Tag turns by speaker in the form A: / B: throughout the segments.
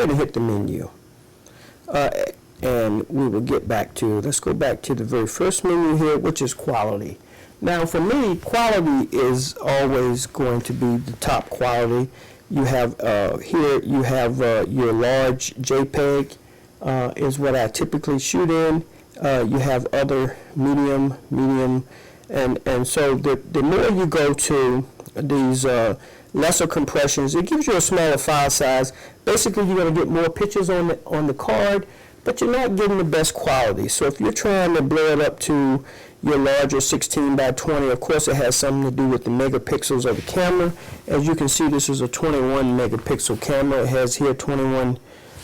A: ahead and hit the menu. And we will get back to, let's go back to the very first menu here, which is quality. Now for me, quality is always going to be the top quality. You have here you have your large JPEG is what I typically shoot in. You have other medium, and so the more you go to these lesser compressions, it gives you a smaller file size. Basically, you're going to get more pictures on the card, but you're not getting the best quality. So if you're trying to blur it up to your larger 16 by 20, of course it has something to do with the megapixels of the camera. As you can see, this is a 21 megapixel camera. It has here 21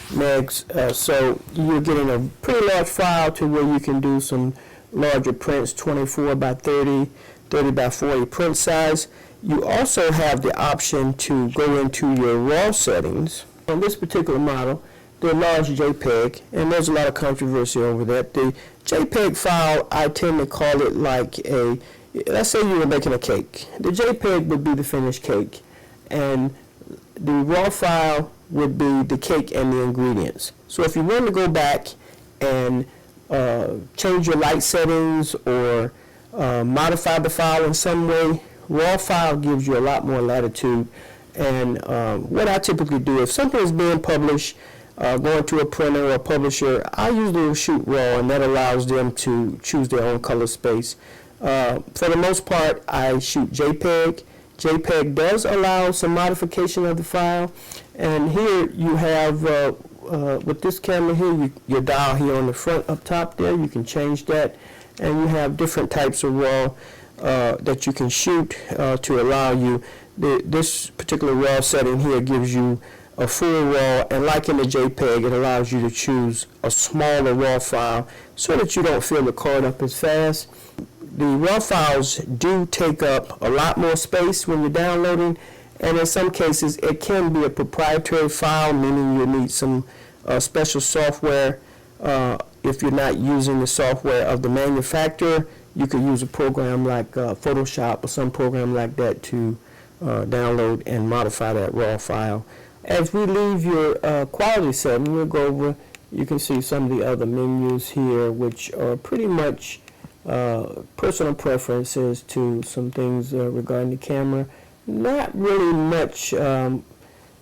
A: megs, so you're getting a pretty large file to where you can do some larger prints, 24 by 30, 30 by 40 print size. You also have the option to go into your RAW settings. On this particular model, the large JPEG, and there's a lot of controversy over that. The JPEG file, I tend to call it like a, let's say you were making a cake. The JPEG would be the finished cake, and the RAW file would be the cake and the ingredients. So if you want to go back and change your light settings or modify the file in some way, RAW file gives you a lot more latitude. And what I typically do, if something is being published, going to a printer or a publisher, I usually will shoot RAW, and that allows them to choose their own color space. For the most part, I shoot JPEG. JPEG does allow some modification of the file, and here you have, with this camera here, your dial here on the front up top there, you can change that, and you have different types of RAW that you can shoot to allow you. This particular RAW setting here gives you a full RAW, and like in the JPEG, it allows you to choose a smaller RAW file so that you don't fill the card up as fast. The RAW files do take up a lot more space when you're downloading, and in some cases it can be a proprietary file, meaning you need some special software. If you're not using the software of the manufacturer, you could use a program like Photoshop or some program like that to download and modify that RAW file. As we leave your quality setting, we'll go over, you can see some of the other menus here, which are pretty much personal preferences to some things regarding the camera. Not really much. You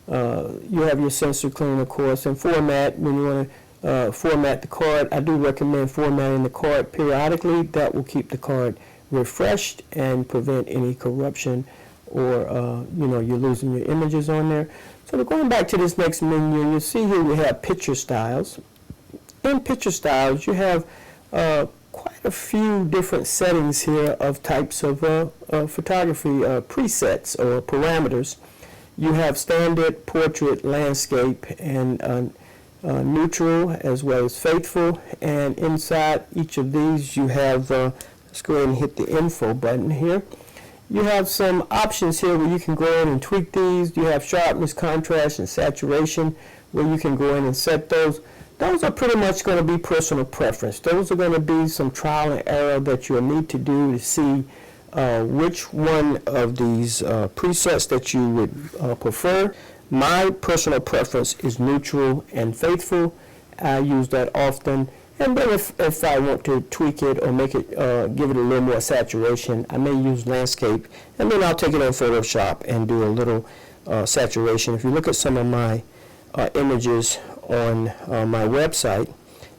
A: have your sensor clean, of course, and format. When you want to format the card, I do recommend formatting the card periodically. That will keep the card refreshed and prevent any corruption or you're losing your images on there. So going back to this next menu, you see here we have picture styles. In picture styles, you have quite a few different settings here of types of photography presets or parameters. You have standard, portrait, landscape, and neutral, as well as faithful. And inside each of these, you have, let's go ahead and hit the info button here. You have some options here where you can go in and tweak these. You have sharpness, contrast, and saturation, where you can go in and set those. Those are pretty much going to be personal preference. Those are going to be some trial and error that you'll need to do to see which one of these presets that you would prefer. My personal preference is neutral and faithful. I use that often. And then if I want to tweak it or make it, give it a little more saturation, I may use landscape, and then I'll take it in Photoshop and do a little saturation. If you look at some of my images on my website,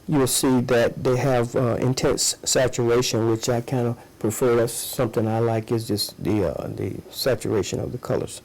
A: you will see that they have intense saturation, which I kind of prefer. That's something I like, is just the saturation of the colors.